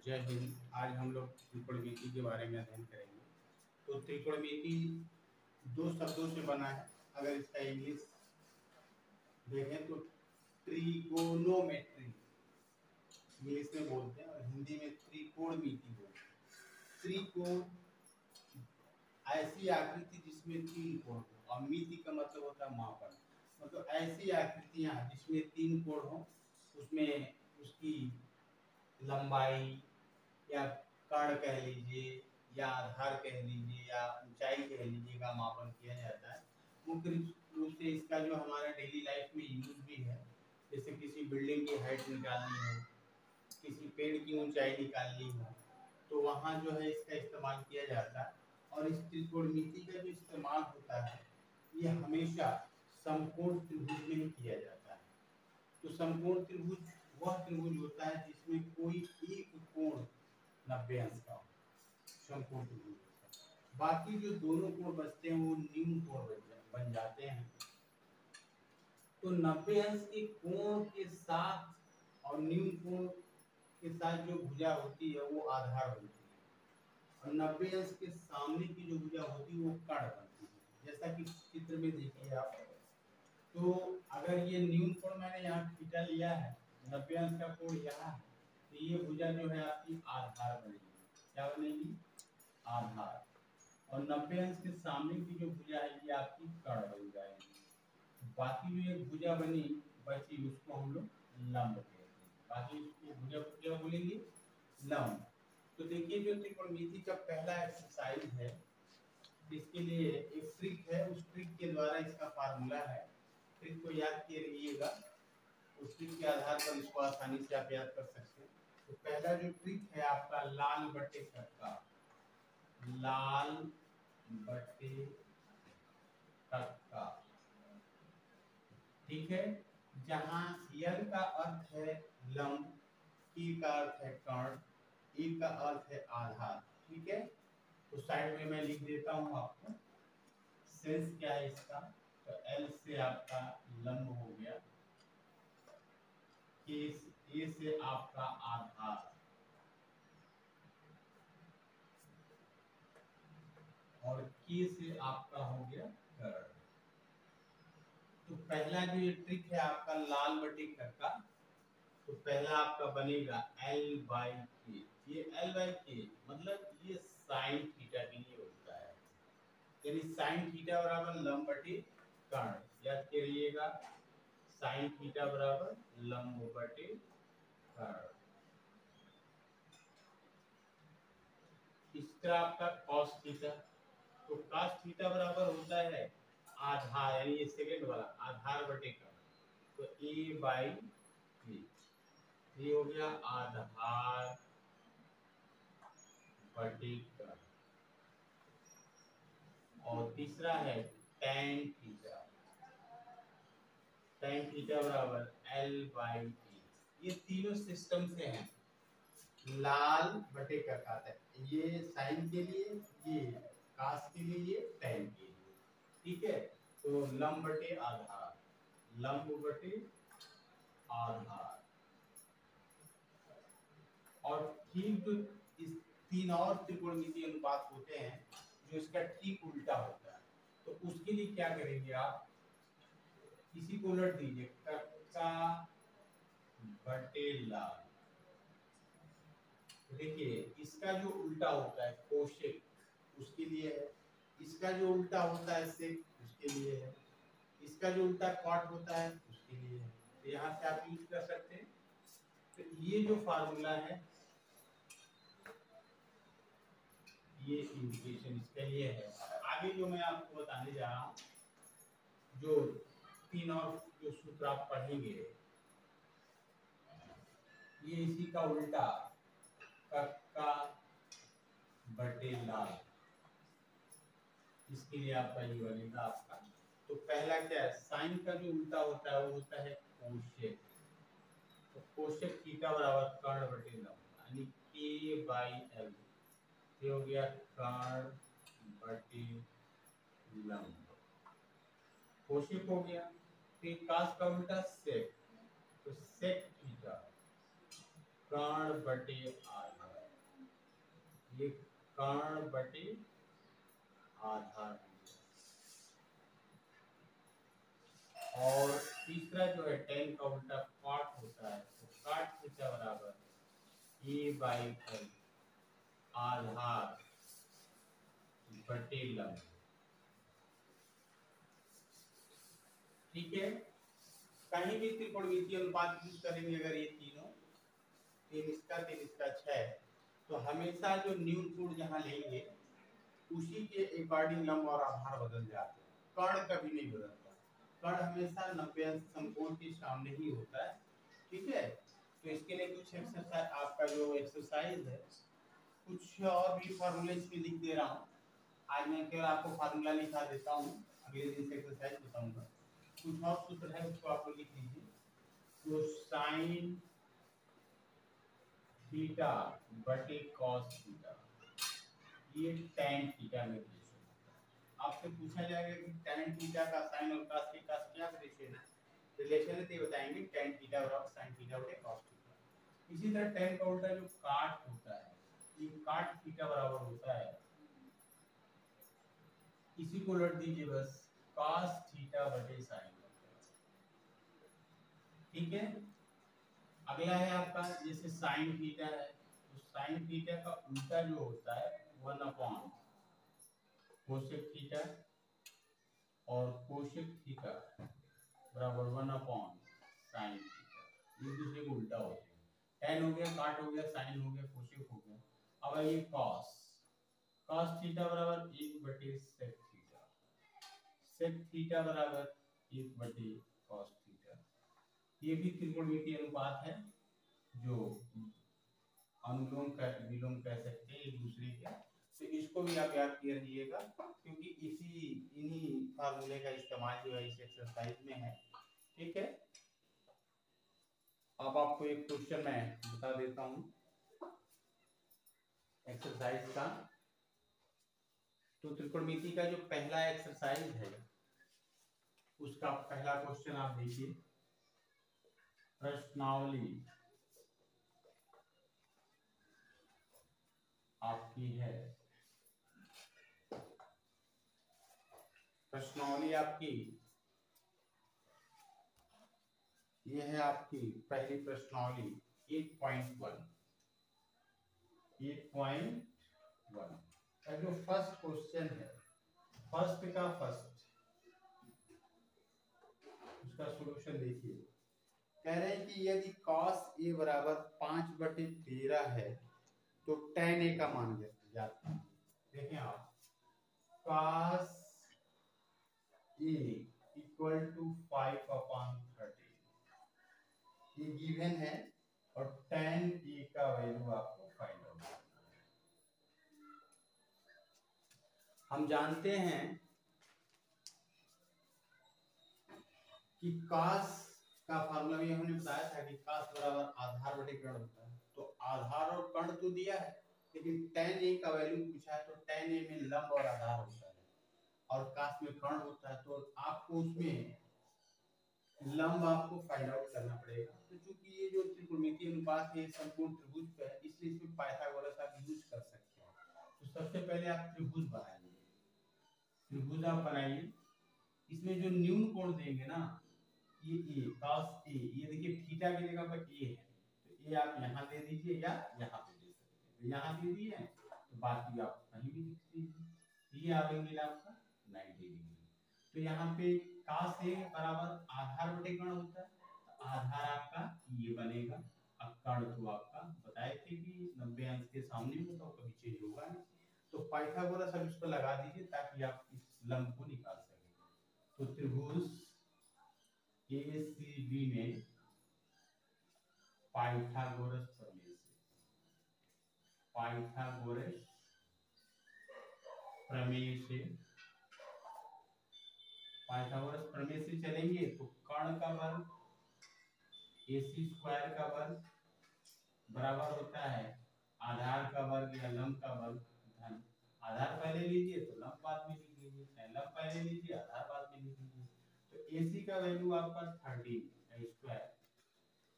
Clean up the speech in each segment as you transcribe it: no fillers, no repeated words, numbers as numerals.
जय हिंद। आज हम लोग त्रिकोणमिति के बारे में अध्ययन करेंगे। तो त्रिकोणमिति दो शब्दों से बना है। अगर इसका इंग्लिश देखें तो ट्रिगोनोमेट्री इंग्लिश में बोलते हैं और हिंदी में त्रिकोणमिति बोलते हैं। त्रिकोण ऐसी आकृति जिसमें तीन कोण हो, और मिति का मतलब होता है मापन। मतलब ऐसी आकृतियां जिसमें तीन कोण हो, उसमें उसकी लंबाई या कर्ण कह लीजिए या आधार कह लीजिए या ऊंचाई कह लीजिए का मापन किया जाता है। मुख्य रूप से इसका जो हमारा डेली लाइफ में यूज भी है, जैसे किसी बिल्डिंग की हाइट निकालनी हो, किसी पेड़ की ऊंचाई निकालनी हो, तो वहाँ जो है इसका इस्तेमाल किया जाता है। और इस त्रिकोणमिति का जो इस्तेमाल होता है ये हमेशा समकोण त्रिभुज में ही किया जाता है। तो समकोण त्रिभुज वह त्रिभुज होता है जिसमें कोई एक कोण 90 अंश का हो, समकोण त्रिभुज होता है। बाकी जो दोनों कोण बचते हैं वो न्यून कोण बन जाते हैं। तो 90 अंश के कोण के साथ और न्यून कोण के साथ जो भुजा होती है वो आधार होती है, और 90 अंश के सामने की जो भुजा होती है वो कर्ण बनती है। जैसा कि चित्र में देखिए आप, तो अगर ये न्यून कोण मैंने यहाँ थीटा लिया है, 90 अंश का कोण यहाँ है, तो ये भुजा जो है आपकी आधार बनेगी। क्या बनेगी? आधार। और 90 अंश के सामने की जो भुजा है ये आपकी कर्ण बन जाएगी। बाकी जो एक भुजा बनी बची उसको हम लोग लंब कहते हैं। बाकी उसको भुजा को क्या बोलेंगे? लंब। तो देखिए जो त्रिकोणमिति का पहला एक्सरसाइज है, इसके लिए एक ट्रिक है, उस ट्रिक के द्वारा इसका फार्मूला है। ट्रिक को याद किए रहिएगा, उस ट्रिक के आधार पर इसको आसानी से आप याद कर सकते हैं। तो पहला जो ट्रिक है आपका लाल बटे कक्का, लाल बटे कक्का, ठीक है। जहां यल का अर्थ है लंब, की का अर्थ है कर्ण, ई का अर्थ है आधार, ठीक है। तो साइड में मैं लिख देता हूं आपको सेंस क्या है इसका। तो एल से आपका लंब हो गया, ए से आपका आधार, और के से आपका हो गया कर्ण। तो पहला जो ये ट्रिक है आपका लाल बटे कक्का, तो पहला आपका बनेगा L बाई के। ये L बाई के मतलब ये साइन थीटा के लिए होता है, यानी साइन थीटा बराबर लंब बटे कर्ण। याद करिएगा, साइन थीटा बराबर लंब बटे कर्ण। इसका आपका cos थीटा, तो cos थीटा बराबर होता है आधार, यानी ये सेकंड वाला आधार बटे कर्ण। तो a बाई के, ये हो गया आधार बटे कर्ण। और तीसरा है tan थीटा, tan थीटा बराबर L बाई ए। ये तीनों सिस्टम से हैं, लाल बटे कक्का तक, ये साइन के लिए, ये कास के लिए, ये tan के लिए, ठीक है। तो लंब बटे आधार, लंब बटे आधार। और ठीक जो इस तीन और त्रिकोणमितीय अनुपात होते हैं जो इसका ठीक उल्टा होता है, तो उसके लिए क्या करेंगे आप, इसी को उलट दीजिए, कक्का बटे लाल। देखिए इसका जो उल्टा होता है कोशेक, उसके लिए है। इसका जो उल्टा होता है सेक, उसके लिए है। इसका जो उल्टा कॉट होता है उसके लिए है। तो यहाँ से आप यूज कर सकते हैं। तो ये जो फार्मूला है ये इंटीग्रेशन इसके लिए है। आगे जो मैं आपको बताने जा रहा हूँ, जो तीन और जो सूत्र आप पढ़ेंगे, ये इसी का उल्टा कक्का बटे लाल, इसके लिए आपका ये बनेगा आपका। तो पहला क्या है, साइन का जो उल्टा होता है वो होता है कोशेक। तो कोशेक थीटा बराबर कर्ण बटे लंब, यानी के बाई एल, ये हो गया कर्ण बटे लंब, कोशेक हो गया। फिर कास का उल्टा सेक, तो सेक थीटा कर्ण बटे आधार, ये कर्ण बटे आधार हो गया। और तीसरा जो है tan का उल्टा cot होता है, तो cot थीटा बराबर a/l आधार बटे लंब। ठीक है, कहीं भी त्रिकोणमितीय अनुपात यूज करेंगे अगर ये तीनों, तीन इसका 6, तो हमेशा जो न्यून कोण जहां लेंगे उसी के अकॉर्डिंग लंब और आधार बदल जाते हैं। कर्ण कभी नहीं बदलता, कर्ण हमेशा 90 अंश समकोण के सामने ही होता है। ठीक है, तो इसके लिए कुछ एक्सरसाइज, आपका जो एक्सरसाइज है, कुछ और भी फॉर्मूले इसमें लिख दे रहा हूँ। आज मैं केवल आपको फार्मूला लिखा देता हूँ, अगले दिन से एक्सरसाइज बताऊंगा। कुछ और सूत्र है उसको आप लोग लिख लीजिए। तो साइन थीटा बटे कॉस थीटा, ये tan थीटा में रेशियो है। आपसे पूछा जाएगा कि tan थीटा का साइन और cos थीटा का क्या रिलेशन है, रिलेशन है, तो बताएंगे tan थीटा बराबर sin थीटा बटे cos थीटा। इसी तरह tan का उल्टा जो cot होता है, ये cot थीटा बराबर होता है, इसी को उलट दीजिए बस, cos थीटा बटे sin। ठीक है, अगला है आपका जैसे sin थीटा है, तो sin थीटा का उल्टा जो होता है 1 अपॉन कोसेक थीटा, और कोसेक थीटा बराबर 1 अपॉन साइन थीटा, एक दूसरे को उल्टा होते हैं। tan हो गया, cot हो गया, sin हो गया, कोसेक हो गया। अब ये cos थीटा बराबर 1 बटे sec थीटा, sec थीटा बराबर 1 बटे cos थीटा। ये भी त्रिकोणमितीय अनुपात है जो अनुलोम विलोम कह सकते हैं एक दूसरे के। तो इसको भी आप याद किए रहिएगा, क्योंकि इन्हीं फार्मूले का इस्तेमाल जो है इस एक्सरसाइज में है। ठीक है, अब आपको एक क्वेश्चन मैं बता देता हूं एक्सरसाइज का। तो त्रिकोणमिति का जो पहला एक्सरसाइज है उसका पहला क्वेश्चन आप देखिए। प्रश्नावली आपकी है, प्रश्नावली आपकी ये है, आपकी पहली प्रश्नावली 8.1 का जो फर्स्ट क्वेश्चन है, फर्स्ट का फर्स्ट, उसका सॉल्यूशन देखिए। कह रहे हैं कि यदि cos a बराबर 5/13 है तो tan a का मान जाता है। देखें आप, cos a इक्वल टू 5/13 ये गिवन है, और tan a का वैल्यू आपको फाइंड आउट करना है। हम जानते हैं कि cos का फार्मूला भी हमने बताया था कि cos बराबर आधार बटे कर्ण होता है। तो आधार और कर्ण तो दिया है, लेकिन tan a का वैल्यू पूछा है, तो tan a में लंब और आधार होता है और cos में कर्ण होता है। तो आपको उसमें लंब आपको फाइंड आउट करना पड़ेगा। तो चूंकि ये जो त्रिकोणमितीय अनुपात है संपूर्ण त्रिभुज का है, इसलिए इसमें पाइथागोरस आप यूज कर सकते हैं। तो सबसे पहले आप त्रिभुज बनाइए, त्रिभुज आप बनाइए। इसमें जो न्यून कोण देंगे ना, ये ए cos a, ये देखिए थीटा की जगह पर ए है, तो ए आप यहाँ दे दीजिए या यहाँ पे दे सकते हैं। तो यहाँ दे दिए तो बाकी आप कहीं भी लिख दीजिए। ये आवेंगे आपका 90 डिग्री। तो यहाँ पे cos a बराबर आधार बटे कर्ण होता है, तो आधार आपका ये बनेगा। अब कर्ण तो आपका बताए थे कि 90 अंश के सामने में तो कभी चेंज होगा नहीं। तो पाइथागोरस अब इसको लगा दीजिए ताकि आप इस लंब को निकाल सकें। तो त्रिभुज ACB में पाइथागोरस प्रमेय से, पाइथागोरस प्रमेय से, पाइथागोरस प्रमेय से चलेंगे तो कर्ण का वर्ग AC स्क्वायर का वर्ग बराबर होता है आधार का वर्ग या लंब का वर्ग धन, आधार पहले लीजिए तो लंब बाद में लिख लीजिए, लंब पहले लीजिए आधार बाद में लिख लीजिए। तो AC का वैल्यू आपका 13 का स्क्वायर,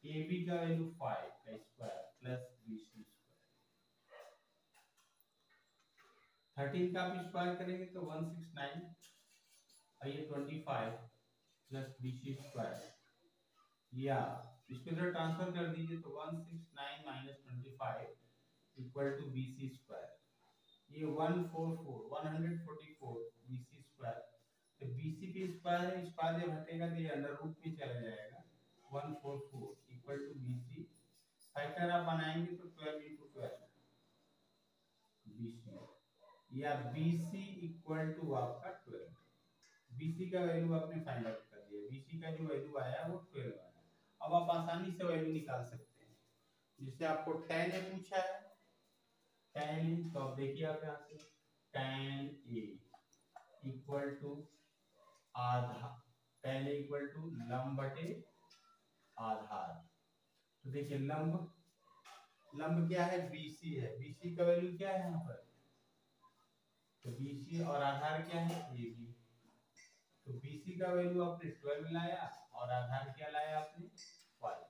AB का वैल्यू 5 का स्क्वायर प्लस BC स्क्वायर। 13 का आप स्क्वायर करेंगे तो 169 और ये 25 प्लस BC स्क्वायर, या इसको इधर ट्रांसफर कर दीजिए तो 169 minus 25 equal to BC square, ये 144 BC स्क्वायर। तो BC भी स्क्वायर है, स्क्वायर जब हटेगा तो ये अंडर रूट में चला जाएगा, 144 इक्वल टू BC। फैक्टर आप बनाएंगे तो 12 इंटू 12 BC, या BC इक्वल टू आपका 12। BC का वैल्यू आपने फाइंड आउट कर दिया, BC का जो वैल्यू आया वो 12 आया। अब आप आसानी से वैल्यू निकाल सकते हैं, जिससे आपको tan A पूछा है, tan A, तो आप देखिए आप यहाँ से tan A इक्वल टू आधा, tan A इक्वल टू लंब बटे आधार। तो देखिए लंब क्या है, BC है, BC का वैल्यू क्या है यहाँ पर, तो BC और आधार क्या है, AB। तो BC का वैल्यू आपने 12 लाया और आधार क्या लाया आपने 5,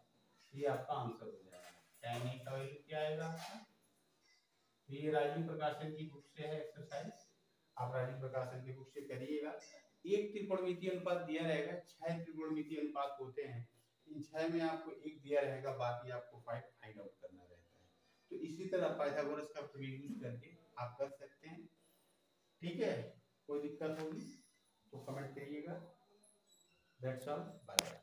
ये आपका आंसर हो जाएगा। tan A का वैल्यू क्या आएगा आपका, तो ये राजीव प्रकाशन की बुक से है एक्सरसाइज, आप राजीव प्रकाशन की बुक से करिएगा। एक त्रिकोणमितीय अनुपात दिया रहेगा, 6 त्रिकोणमितीय अनुपात होते हैं, इन 6 में आपको एक दिया रहेगा, बाकी आपको फाइंड आउट करना रहता है। तो इसी तरह पाइथागोरस का प्रयोग यूज करके आप कर सकते हैं। ठीक है, कोई दिक्कत होगी तो कमेंट करिएगा। That's all, bye.